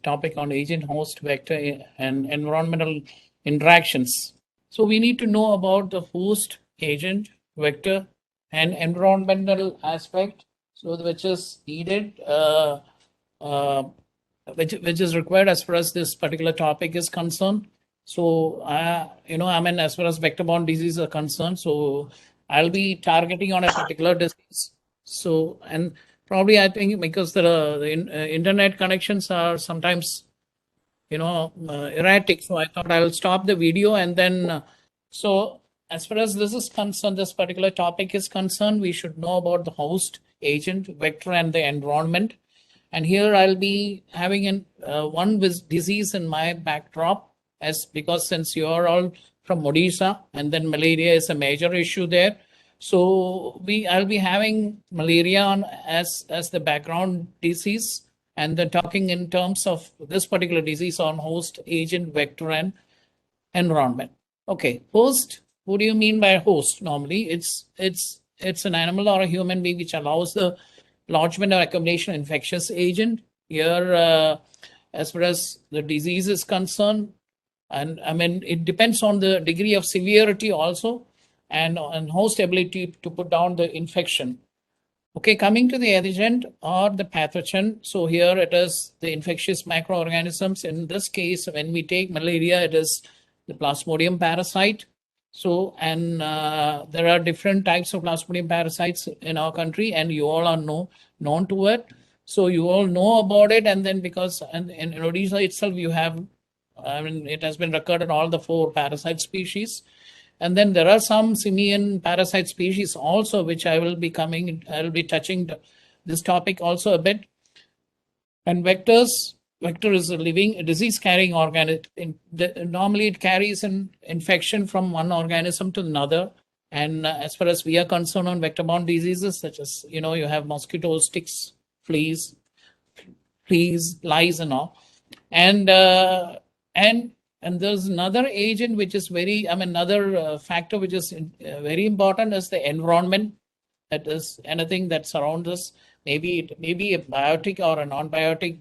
topic on agent, host, vector, and environmental interactions. So we need to know about the host, agent, vector, and environmental aspect. So which is needed, uh, which is required as far as this particular topic is concerned. So, as far as vector-borne diseases are concerned, so I'll be targeting on a particular disease. So, and probably I think because the internet connections are sometimes, erratic. So I thought I will stop the video and then, so as far as this is concerned, this particular topic is concerned, we should know about the host, agent, vector, and the environment. And here I'll be having one with disease in my backdrop, as because since you're all from Odisha and then malaria is a major issue there. So I'll be having malaria on as the background disease, and then talking in terms of this particular disease on host, agent, vector, and environment. Okay, host. What do you mean by host? Normally, it's an animal or a human being which allows the lodgement or accumulation of infectious agent. Here, as far as the disease is concerned, and I mean it depends on the degree of severity also, and on host ability to put down the infection. Okay, coming to the agent or the pathogen. So here it is the infectious microorganisms. In this case, when we take malaria, it is the Plasmodium parasite. So, and there are different types of Plasmodium parasites in our country, and you all are known to it. So you all know about it, and then because and in Odisha itself, you have, I mean, it has been recorded all the 4 parasite species. And then there are some simian parasite species also, which I will be touching this topic also a bit. And vectors, vector is a living disease carrying organism. Normally it carries an infection from one organism to another. And as far as we are concerned on vector-borne diseases, such as, you have mosquitoes, ticks, fleas, lice and all. And there's another agent which is another factor which is very important is the environment. That is anything that surrounds us. Maybe it may be a biotic or a non-biotic,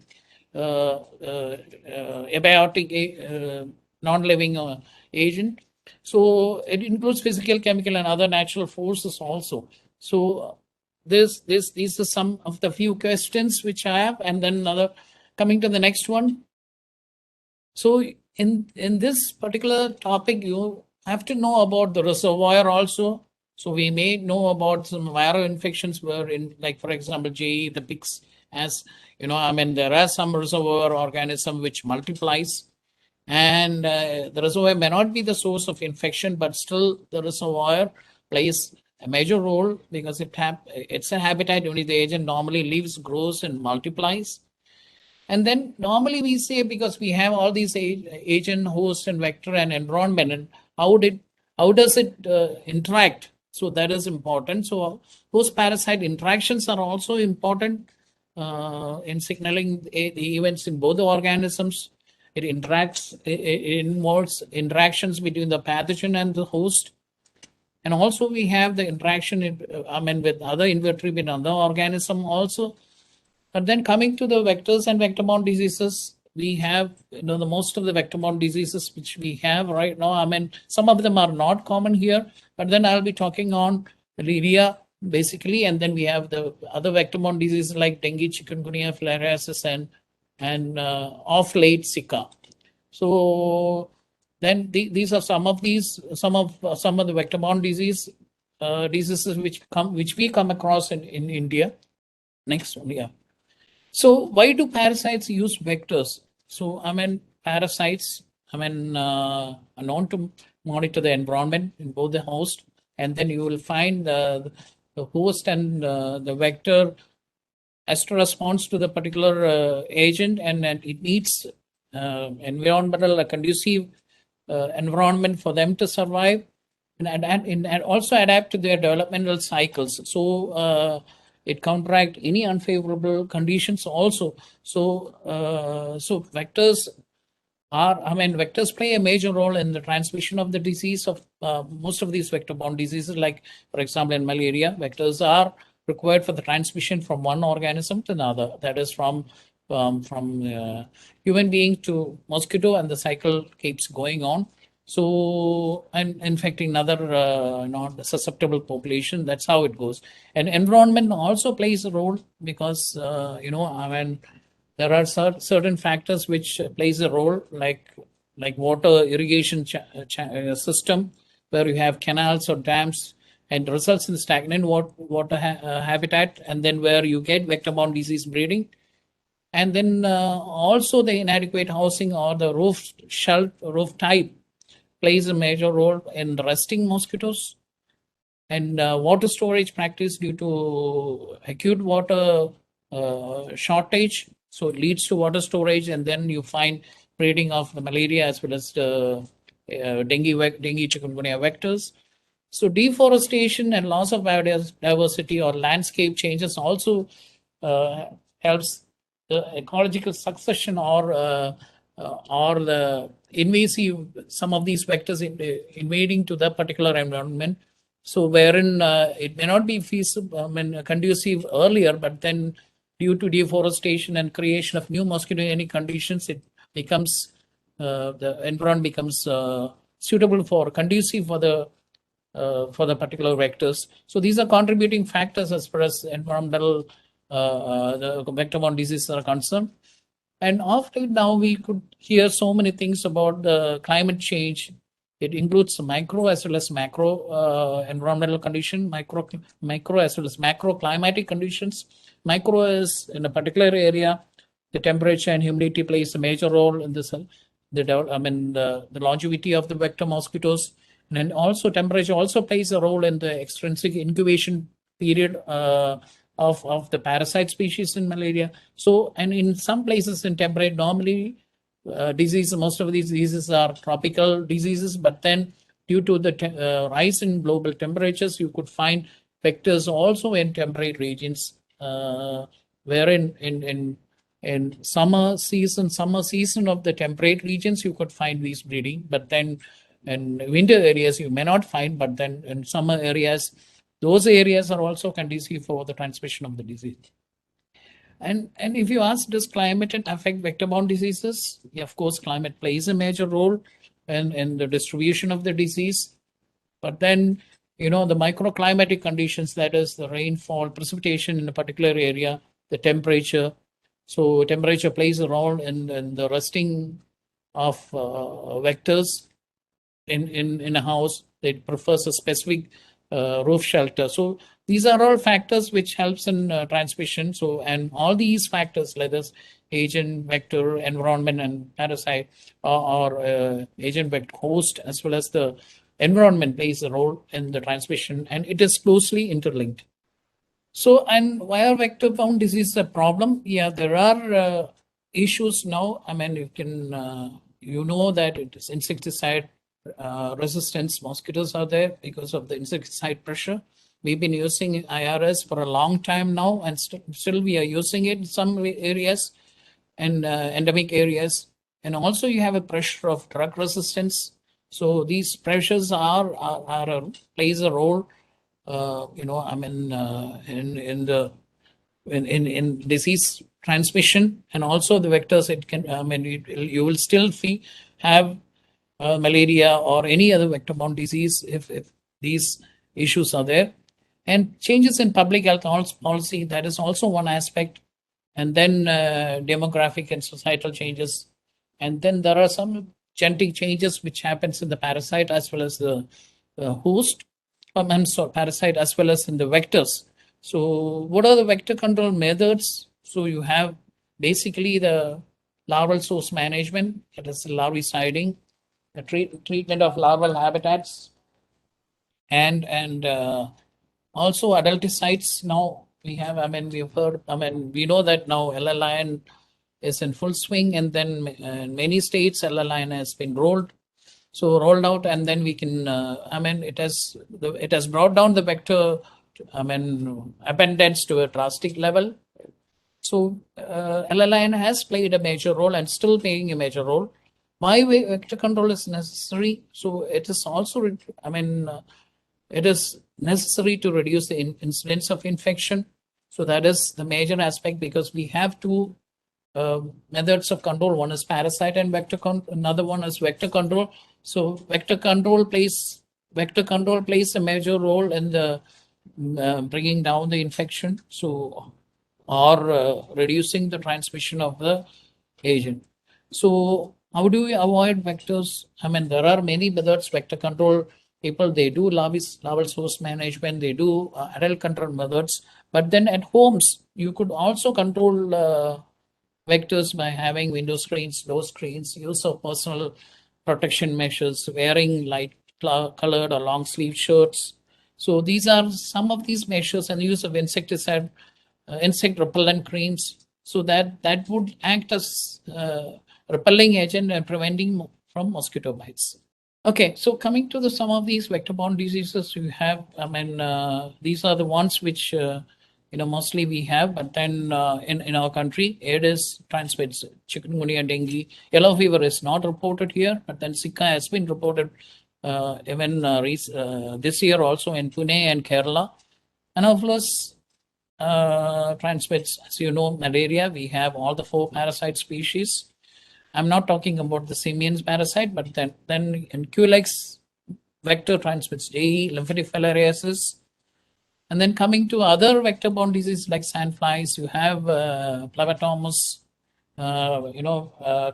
abiotic, non-living agent. So it includes physical, chemical, and other natural forces also. So these are some of the few questions which I have, and then coming to the next one. So in this particular topic, you have to know about the reservoir also. So we may know about some viral infections where like for example, the pigs, as there are some reservoir organism which multiplies, and the reservoir may not be the source of infection, but still the reservoir plays a major role because it's a habitat only the agent normally lives, grows, and multiplies. And then normally we say, because we have all these agent, host, and vector and environment, and how does it interact? So that is important. So those parasite interactions are also important in signaling the events in both the organisms. It involves interactions between the pathogen and the host. And also we have the interaction with other invertebrate and other organism also. But then coming to the vectors and vector-borne diseases, we have, the most of the vector-borne diseases which we have right now. Some of them are not common here, but then I'll be talking on malaria basically, and then we have the other vector-borne diseases like dengue, chikungunya, filariasis, and of late Zika. So then these are some of the vector-borne diseases which we come across in India. Next one, yeah. So why do parasites use vectors? So parasites are known to monitor the environment in both the host, and then you will find the host and the vector as to response to the particular agent, and it needs environmental conducive environment for them to survive, and also adapt to their developmental cycles. So it counteract any unfavorable conditions also. So vectors vectors play a major role in the transmission of the disease of most of these vector-borne diseases. Like for example, in malaria, vectors are required for the transmission from one organism to another. That is from human being to mosquito, and the cycle keeps going on. So, and infecting another not susceptible population. That's how it goes. And environment also plays a role because I mean there are certain factors which plays a role, like water irrigation system, where you have canals or dams, and results in stagnant water habitat, and then where you get vector-borne disease breeding. And then also the inadequate housing or the roof type plays a major role in resting mosquitoes. And water storage practice due to acute water shortage, so it leads to water storage, and then you find breeding of the malaria as well as the dengue chikungunya vectors. So deforestation and loss of biodiversity or landscape changes also uh, helps the ecological succession, or the invasive, some of these vectors invading to the particular environment. So wherein it may not be feasible, I mean, conducive earlier, but then due to deforestation and creation of new mosquito-any conditions, it becomes the environment becomes suitable for conducive for the particular vectors. So these are contributing factors as far as environmental the vector-borne diseases are concerned. And after now, we could hear so many things about the climate change. It includes micro as well as macro environmental condition, micro as well as macro climatic conditions. Micro is in a particular area, the temperature and humidity plays a major role in this. The longevity of the vector mosquitoes, and then also temperature also plays a role in the extrinsic incubation period of the parasite species in malaria. So, and in some places in temperate, normally most of these diseases are tropical diseases, but then due to the rise in global temperatures, you could find vectors also in temperate regions, wherein in summer season of the temperate regions, you could find these breeding, but then in winter areas you may not find, but then in summer areas, those areas are also conducive for the transmission of the disease. And if you ask, does climate affect vector-borne diseases? Yeah, of course, climate plays a major role in the distribution of the disease. But then, the microclimatic conditions, that is the rainfall, precipitation in a particular area, the temperature. So temperature plays a role in the resting of vectors in a house. It prefers a specific roof shelter. So these are all factors which helps in transmission. So, and all these factors, let us agent, vector, environment, and parasite, or agent, vector, host, as well as the environment plays a role in the transmission, and it is closely interlinked. So, and why are vector-borne diseases a problem? Yeah, there are issues now. I mean, you know that it is insecticide resistance mosquitoes are there because of the insecticide pressure. We've been using IRS for a long time now, and still we are using it in some areas and endemic areas. And also you have a pressure of drug resistance. So these pressures plays a role, in disease transmission, and also the vectors. It can, you will still have malaria or any other vector-borne disease if these issues are there. And changes in public health policy, that is also one aspect. And then demographic and societal changes. And then there are some genetic changes which happens in the parasite as well as the host, parasite as well as in the vectors. So what are the vector control methods? So you have basically the larval source management, that is larviciding, the treatment of larval habitats, and also adulticides. Now we have, we've heard, we know that now LLIN is in full swing, and then in many states LLIN has been rolled out, and then we can, it has brought down the vector, abundance to a drastic level. So LLIN has played a major role and still playing a major role. Why vector control is necessary? So it is also, it is necessary to reduce the incidence of infection. So that is the major aspect, because we have to methods of control. One is parasite and vector control. Another one is vector control. So vector control plays a major role in the bringing down the infection. So or reducing the transmission of the agent. So how do we avoid vectors? I mean, there are many methods. Vector control people, they do larval source management, they do adult control methods. But then at homes, you could also control vectors by having window screens, door screens, use of personal protection measures, wearing light colored or long sleeve shirts. So these are some of these measures, and use of insecticide, insect repellent creams. So that would act as repelling agent and preventing from mosquito bites. Okay, so coming to the some of these vector-borne diseases you have, I mean, these are the ones which mostly we have, but then in our country, Aedes transmits chikungunya, dengue, yellow fever is not reported here, but then Zika has been reported even this year also in Pune and Kerala. Anopheles transmits, as you know, malaria. We have all the 4 parasite species. I'm not talking about the simian parasite, but then in Culex vector transmits AE, lymphatic filariasis. And then coming to other vector-borne diseases like sandflies, you have Plevatomus,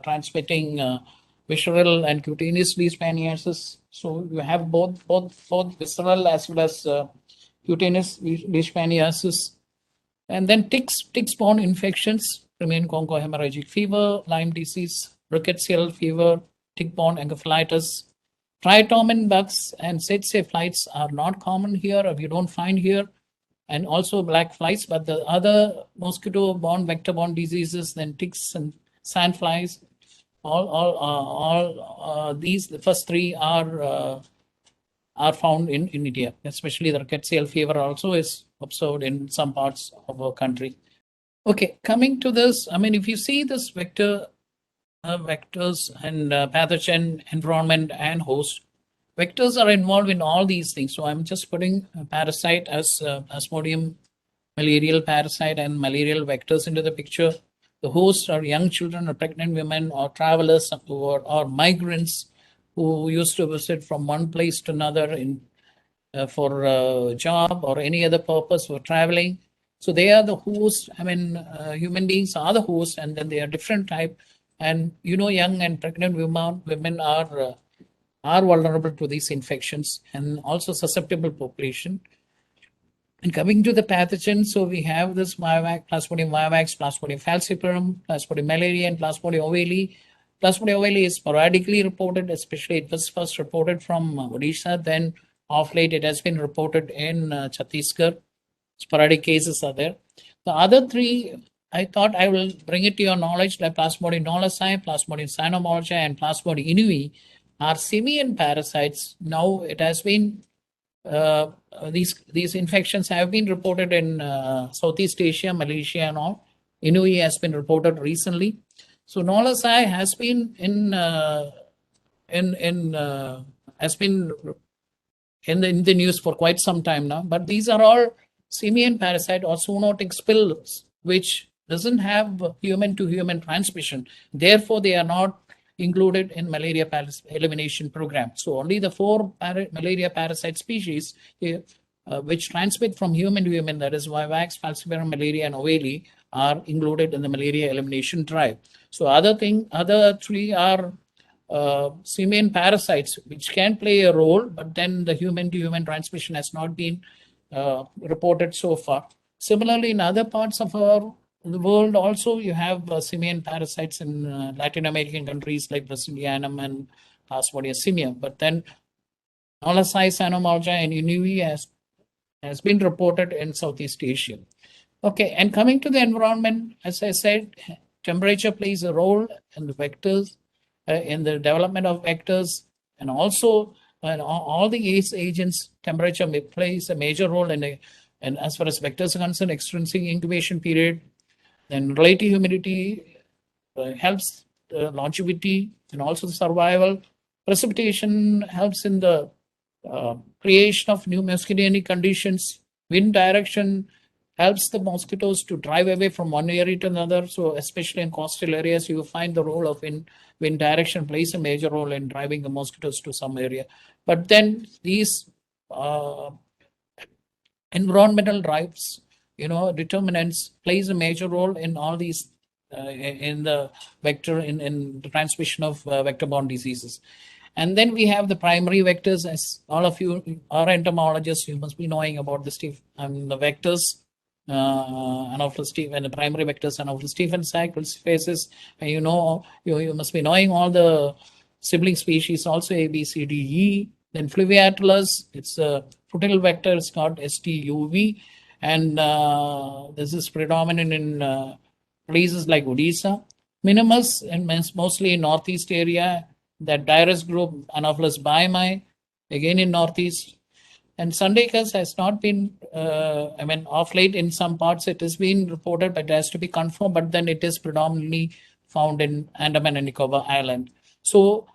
transmitting visceral and cutaneous leishmaniasis. So you have both visceral as well as cutaneous leishmaniasis. And then ticks-borne infections remain Congo hemorrhagic fever, Lyme disease, rickettsial fever, tick-borne encephalitis. Triatomine bugs and tsetse flies are not common here, or we don't find here, and also black flies. But the other mosquito-borne, vector-borne diseases, then ticks and sandflies, all these, the first 3 are found in India, especially the rickettsial fever also is observed in some parts of our country. Okay, coming to this, I mean, if you see this vectors and pathogen, environment, and host, vectors are involved in all these things. So I'm just putting a parasite as Plasmodium malarial parasite and malarial vectors into the picture. The hosts are young children or pregnant women or travelers or migrants who used to visit from one place to another for a job or any other purpose for traveling. So they are the host. I mean, human beings are the host, and then they are different type. And young and pregnant women are vulnerable to these infections and also susceptible population. And coming to the pathogens, so we have this Plasmodium vivax, Plasmodium falciparum, Plasmodium malariae, and Plasmodium ovale. Plasmodium ovale is sporadically reported, especially it was first reported from Odisha. Then of late it has been reported in Chhattisgarh. Sporadic cases are there. The other 3, I thought I will bring it to your knowledge, like Plasmodium knowlesi, Plasmodium cynomolgia, and Plasmodium innui are simian parasites. Now it has been these infections have been reported in Southeast Asia, Malaysia, and all. Inui has been reported recently. So knowlesi has been has been in the news for quite some time now. But these are all simian parasite or zoonotic spills, which doesn't have human to human transmission. Therefore, they are not included in malaria elimination program. So only the 4 malaria parasite species which transmit from human to human, that is vivax, falciparum, malaria, and ovale, are included in the malaria elimination drive. So other 3 are simian parasites, which can play a role, but then the human to human transmission has not been reported so far. Similarly, in other parts of the world also, you have simian parasites in Latin American countries like Brasilianum and Plasmodium simium. But then knowlesi, cynomolgia, and innui has been reported in Southeast Asia. Okay, and coming to the environment, as I said, temperature plays a role in the vectors, in the development of vectors, and also all the ACE agents, temperature plays a major role and as far as vectors are concerned, extrinsic incubation period. Then relative humidity helps longevity and also the survival. Precipitation helps in the creation of new muscarinic conditions. Wind direction helps the mosquitoes to drive away from one area to another. So especially in coastal areas, you find the role of wind direction plays a major role in driving the mosquitoes to some area. But then these uh, environmental drives, determinants plays a major role in all these in the vector in the transmission of vector-borne diseases. And then we have the primary vectors, as all of you are entomologists, you must be knowing about the vectors, and the primary vectors and of the Stephen cycle phases. And you must be knowing all the sibling species, also A, B, C, D, E. Then Fluviatulus, it's a frutil vector, it's called STUV, and this is predominant in places like Odisha. Minimus, and mostly in northeast area. That Dirus group, Anopheles biami, again in northeast. And Sundaycus has not been, off late in some parts it has been reported, but it has to be confirmed. But then it is predominantly found in Andaman and Nicobar Island. So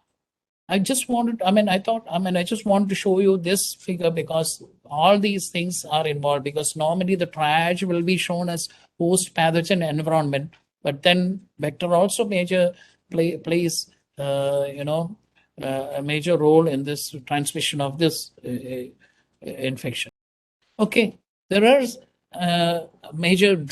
I just wanted, I just wanted to show you this figure because all these things are involved. Because normally the triage will be shown as host pathogen environment, but then vector also plays, a major role in this transmission of this infection. Okay, there are major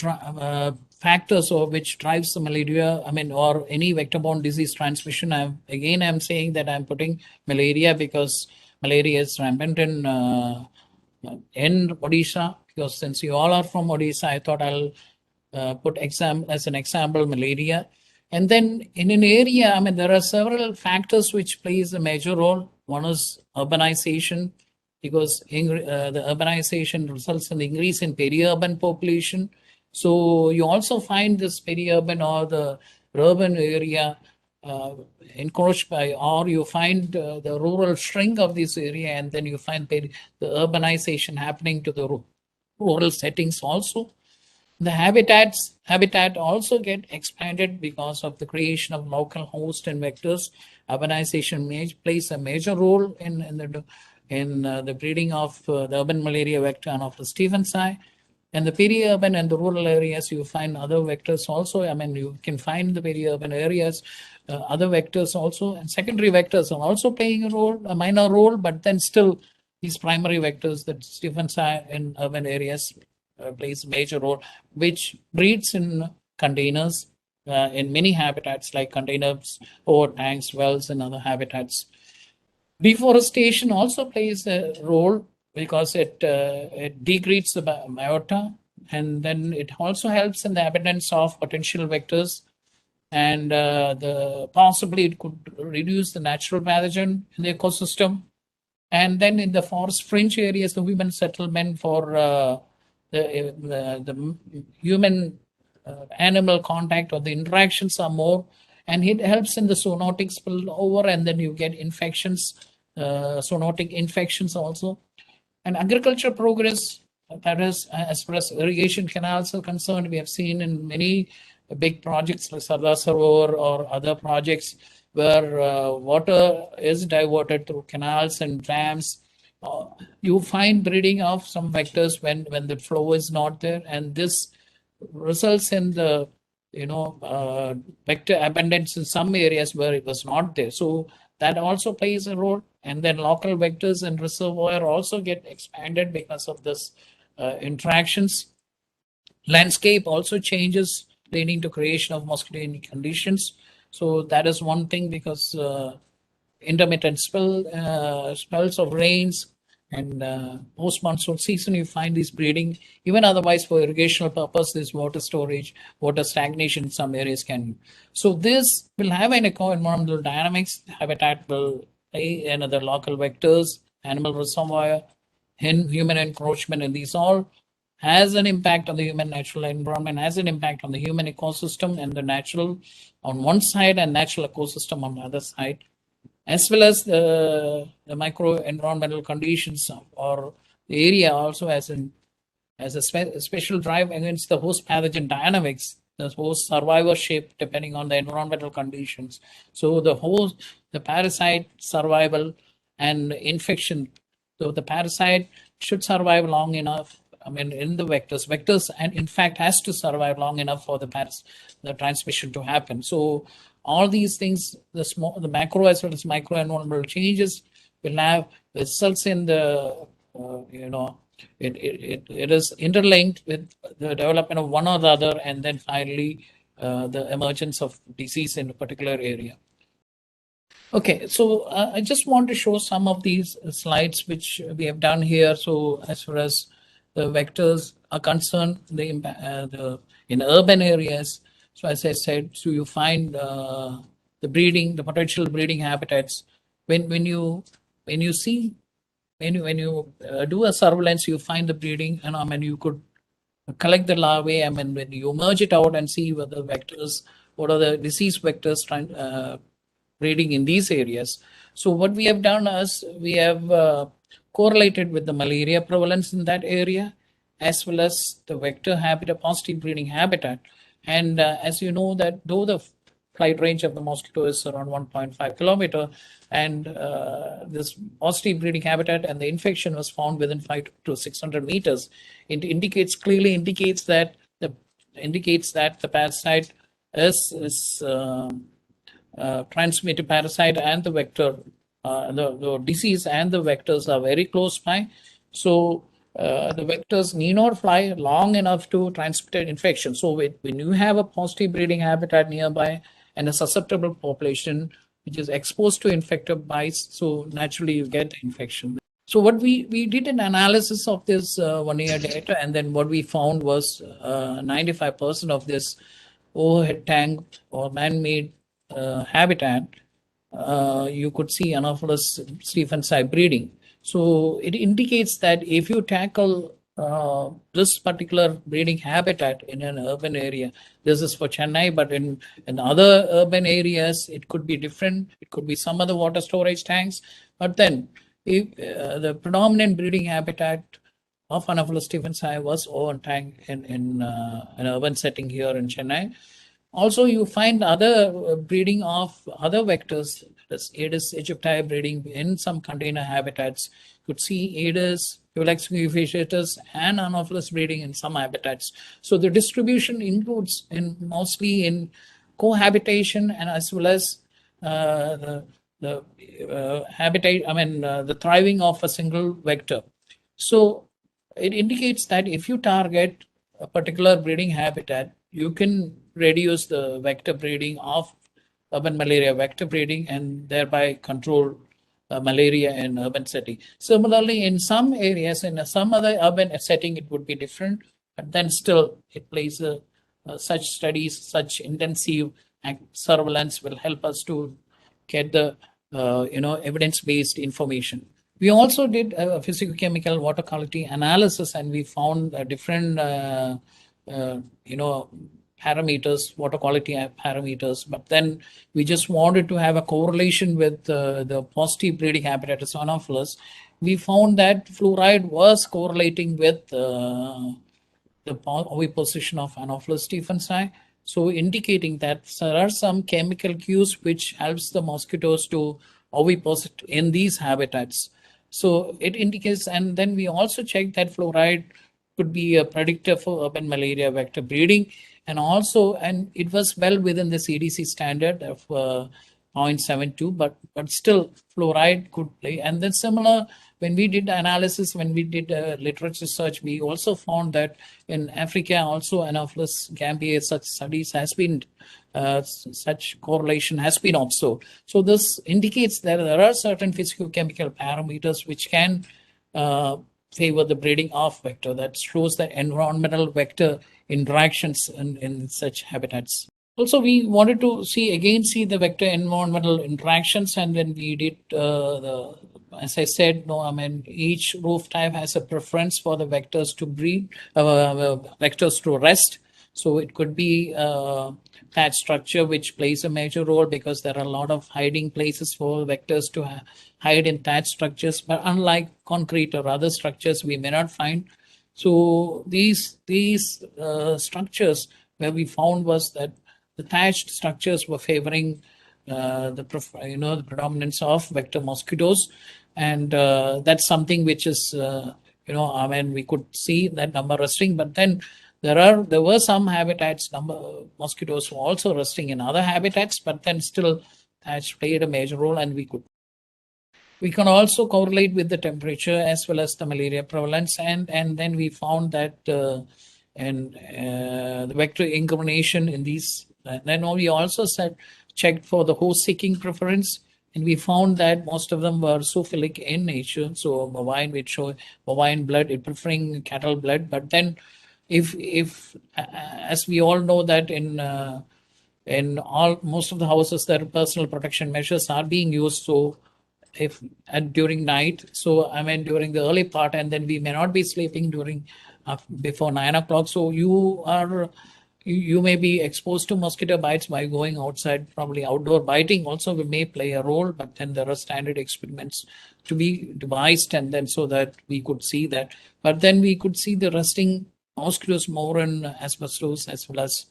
factors or which drives the malaria, or any vector-borne disease transmission. I'm saying that I'm putting malaria because malaria is rampant in Odisha. Because since you all are from Odisha, I thought I'll put as an example malaria. And then in an area, there are several factors which plays a major role. One is urbanization, because the urbanization results in the increase in peri-urban population. So you also find this peri-urban or the urban area encroached by, or you find the rural shrink of this area, and then you find the urbanization happening to the rural settings also. The habitat also get expanded because of the creation of local host and vectors. Urbanization plays a major role in the breeding of the urban malaria vector and of the Stevensii. And the peri-urban and the rural areas, you find other vectors also. You can find the peri-urban areas, other vectors also, and secondary vectors are also playing a minor role, but then still these primary vectors that Stevensii in urban areas plays a major role, which breeds in containers in many habitats like containers, over tanks, wells, and other habitats. Deforestation also plays a role because it degrades the biota, and then it also helps in the abundance of potential vectors, and possibly it could reduce the natural pathogen in the ecosystem. And then in the forest fringe areas, the human settlement for the human animal contact or the interactions are more, and it helps in the zoonotic spillover, and then you get infections, zoonotic infections also. And agriculture progress, that is, as far as irrigation canals are concerned, we have seen in many big projects like Sardar Sarovar or other projects where water is diverted through canals and dams. You find breeding of some vectors when the flow is not there, and this results in the vector abundance in some areas where it was not there. So that also plays a role. And then local vectors and reservoir also get expanded because of this interactions. Landscape also changes, leading to creation of mosquito conditions. So that is one thing, because intermittent spells of rains and post monsoon season, you find these breeding. Even otherwise, for irrigational purpose, this water storage, water stagnation in some areas can. So this will have an eco-environmental dynamics. Habitat will play another local vectors, animal reservoir, human encroachment, and these all has an impact on the human natural environment, has an impact on the human ecosystem and the natural on one side and natural ecosystem on the other side, as well as the micro environmental conditions or the area also has a special drive against the host pathogen dynamics, the host survivorship depending on the environmental conditions. So the parasite survival and infection. So the parasite should survive long enough in the vectors, and in fact has to survive long enough for the transmission to happen. So all these things, the macro as well as micro environmental changes will have results in it is interlinked with the development of one or the other, and then finally the emergence of disease in a particular area. Okay, so I just want to show some of these slides which we have done here. So as far as the vectors are concerned, in urban areas, so as I said, so you find the potential breeding habitats. When you do a surveillance, you find the breeding, and you could collect the larvae. When you merge it out and see what are the disease vectors breeding in these areas. So what we have done is we have correlated with the malaria prevalence in that area, as well as the vector habitat, positive breeding habitat. And as you know that though the flight range of the mosquito is around 1.5 kilometer, and this positive breeding habitat and the infection was found within 5 to 600 meters, it clearly indicates that the parasite is transmitted parasite, and the vector, the disease and the vectors are very close by. So the vectors need not fly long enough to transmit an infection. So when you have a positive breeding habitat nearby and a susceptible population which is exposed to infected bites, so naturally you get the infection. So what we did an analysis of this 1 year data, and then what we found was 95% of this overhead tank or man-made habitat, you could see Anopheles stephensii breeding. So it indicates that if you tackle this particular breeding habitat in an urban area, this is for Chennai, but in other urban areas, it could be different. It could be some other water storage tanks. But then if the predominant breeding habitat of Anopheles stephensii was over tank in an urban setting here in Chennai. Also, you find other breeding of other vectors, Aedes aegypti breeding in some container habitats. You could see Aedes, Eulex ufficiatus, and Anopheles breeding in some habitats. So the distribution includes mostly in cohabitation, and as well as the habitat, the thriving of a single vector. So it indicates that if you target a particular breeding habitat, you can reduce the vector breeding of urban malaria vector breeding, and thereby control malaria in urban setting. Similarly, in some areas, in some other urban setting, it would be different, but then still it plays such studies, such intensive surveillance will help us to get the evidence-based information. We also did a physicochemical water quality analysis, and we found different parameters, water quality parameters. But then we just wanted to have a correlation with the positive breeding habitat Anopheles. We found that fluoride was correlating with the oviposition of Anopheles stephensii. So indicating that there are some chemical cues which helps the mosquitoes to oviposit in these habitats. So it indicates, and then we also checked that fluoride could be a predictor for urban malaria vector breeding, and it was well within the CDC standard of 0.72, but still fluoride could play. And then similar, when we did analysis, when we did literature search, we also found that in Africa also Anopheles gambiae, such studies has been, such correlation has been observed. So this indicates that there are certain physicochemical parameters which can favor the breeding of vector. That shows the environmental vector interactions in such habitats. Also, we wanted to see the vector environmental interactions, and then we did as I said, each roof type has a preference for the vectors to breed, vectors to rest. So it could be thatch structure, which plays a major role because there are a lot of hiding places for vectors to hide in thatch structures. But unlike concrete or other structures, we may not find. So these structures, where we found was that the thatched structures were favoring the predominance of vector mosquitoes, and that's something which is we could see that number resting, but then there were some habitats mosquitoes who also resting in other habitats, but then still that's played a major role, and we can also correlate with the temperature as well as the malaria prevalence, and then we found that the vector incrimination in these. Then we also checked for the host seeking preference, and we found that most of them were zoophilic in nature. So bovine, which show bovine blood, it preferring cattle blood. But then, if as we all know that in all most of the houses, their personal protection measures are being used. So if and during night, so during the early part, and then we may not be sleeping during before 9 o'clock. So you may be exposed to mosquito bites by going outside. Probably outdoor biting also may play a role, but then there are standard experiments to be devised, and then so that we could see that. But then we could see the resting mosquitoes more in asbestos as well as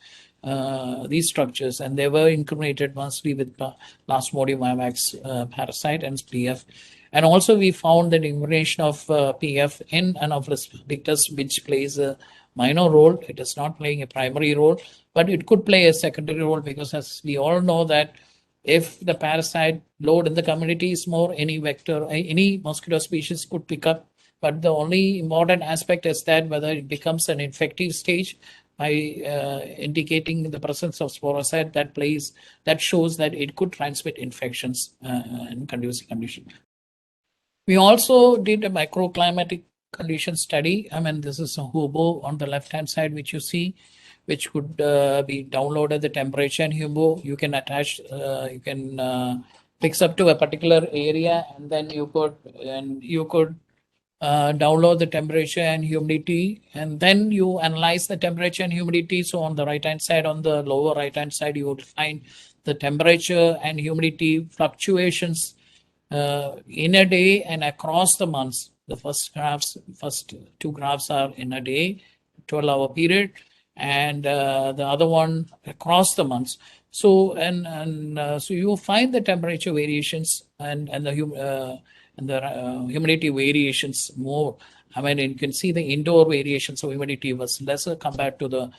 these structures, and they were incriminated mostly with Plasmodium vivax parasite and PF. And also we found that incrimination of PF in Anopheles pictus, which plays a minor role. It is not playing a primary role, but it could play a secondary role, because as we all know that if the parasite load in the community is more, any vector, any mosquito species could pick up. But the only important aspect is that whether it becomes an infective stage by indicating the presence of sporocyte, that shows that it could transmit infections in conducive condition. We also did a microclimatic condition study. This is a Hubo on the left-hand side, which you see, which could be downloaded the temperature and Hubo. You can attach, you can fix up to a particular area, and then you could download the temperature and humidity, and then you analyze the temperature and humidity. So on the right-hand side, on the lower right-hand side, you would find the temperature and humidity fluctuations in a day and across the months. The first two graphs are in a day, 12-hour period, and the other one across the months. So so you find the temperature variations and the humidity variations more. You can see the indoor variations of humidity was lesser compared to the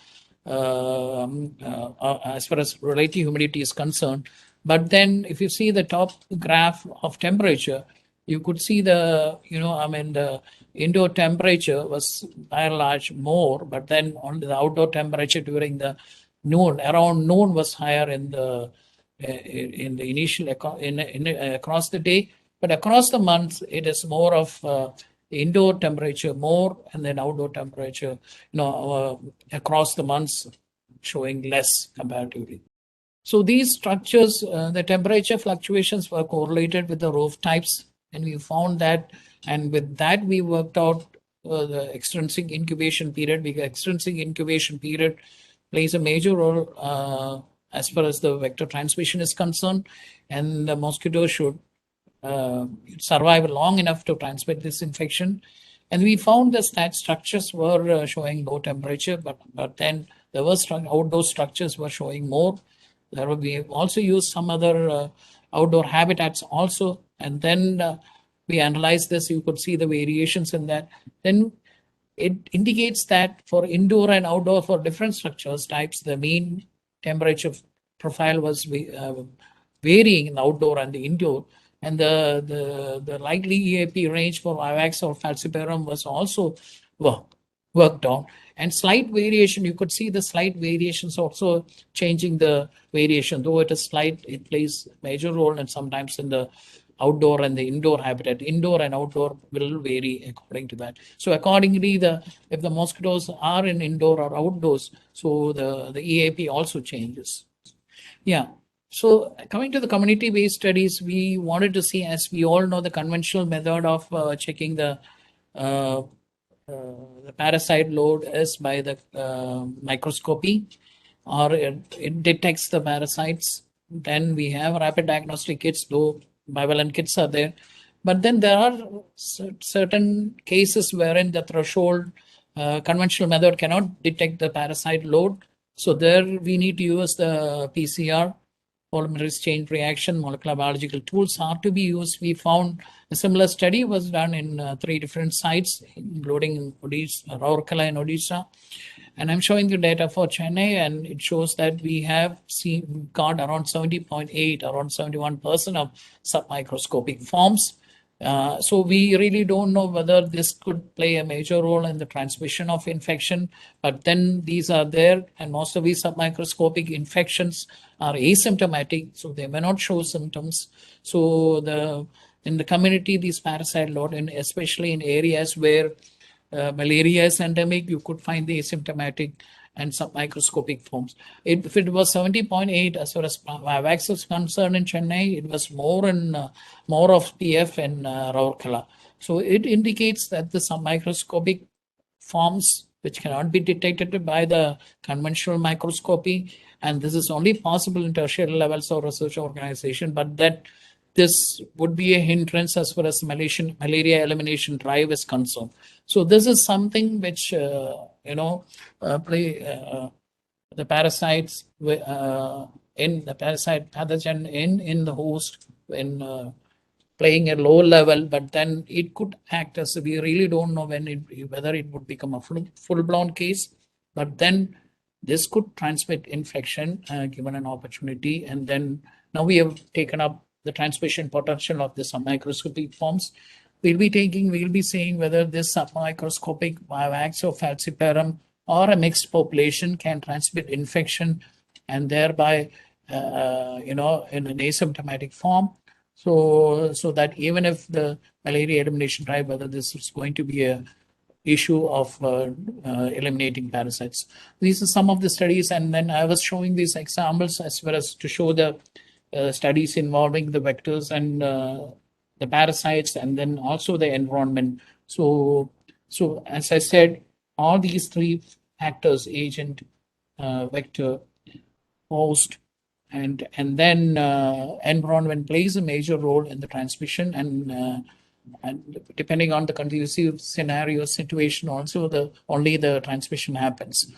as far as relative humidity is concerned. But then if you see the top graph of temperature, you could see the indoor temperature was by and large more, but then on the outdoor temperature during the around noon was higher in the initial across the day. But across the months, it is more of indoor temperature more, and then outdoor temperature, across the months showing less comparatively. So these structures, the temperature fluctuations were correlated with the roof types, and we found that, and with that we worked out the extrinsic incubation period, because extrinsic incubation period plays a major role as far as the vector transmission is concerned, and the mosquito should survive long enough to transmit this infection. And we found that structures were showing low temperature, but then there were outdoor structures were showing more. We have also used some other outdoor habitats also, and then we analyzed this. You could see the variations in that. Then it indicates that for indoor and outdoor, for different structures types, the mean temperature profile was varying in the outdoor and the indoor, and the likely EAP range for Vivax or falciparum was also worked on. And slight variation, you could see the slight variations also changing the variation, though it is slight, it plays a major role, and sometimes in the outdoor and the indoor habitat. Indoor and outdoor will vary according to that. So accordingly, if the mosquitoes are in indoor or outdoors, so the EAP also changes. Yeah. So coming to the community-based studies, we wanted to see, as we all know, the conventional method of checking the parasite load is by the microscopy, or it detects the parasites. Then we have rapid diagnostic kits, though bivalent kits are there. But then there are certain cases wherein the threshold conventional method cannot detect the parasite load. So there we need to use the PCR. polymerase chain reaction, molecular biological tools are to be used. We found a similar study was done in 3 different sites, including Odisha, Rourkela and Odisha. And I'm showing the data for Chennai, and it shows that we have got around 70.8, around 71% of submicroscopic forms. So we really don't know whether this could play a major role in the transmission of infection, but then these are there, and most of these submicroscopic infections are asymptomatic, so they may not show symptoms. So in the community, these parasite load, and especially in areas where malaria is endemic, you could find the asymptomatic and some microscopic forms. If it was 70.8 as far as Vavax is concerned in Chennai, it was more of PF in Rourkela. So it indicates that the some microscopic forms which cannot be detected by the conventional microscopy, and this is only possible in tertiary levels of research organization, but that this would be a hindrance as far as malaria elimination drive is concerned. So this is something which play the parasites in the parasite pathogen in the host in playing a low level, but then it could act as we really don't know whether it would become a full blown case, but then this could transmit infection given an opportunity. And then now we have taken up the transmission potential of the submicroscopic forms. We'll be saying whether this submicroscopic Vivax or falciparum or a mixed population can transmit infection and thereby, in an asymptomatic form. So that even if the malaria elimination drive, whether this is going to be a issue of eliminating parasites. These are some of the studies, and then I was showing these examples as well as to show the studies involving the vectors and the parasites, and then also the environment. So as I said, all these 3 factors, agent, vector, host, and then environment plays a major role in the transmission, and depending on the conducive scenario situation, also only the transmission happens.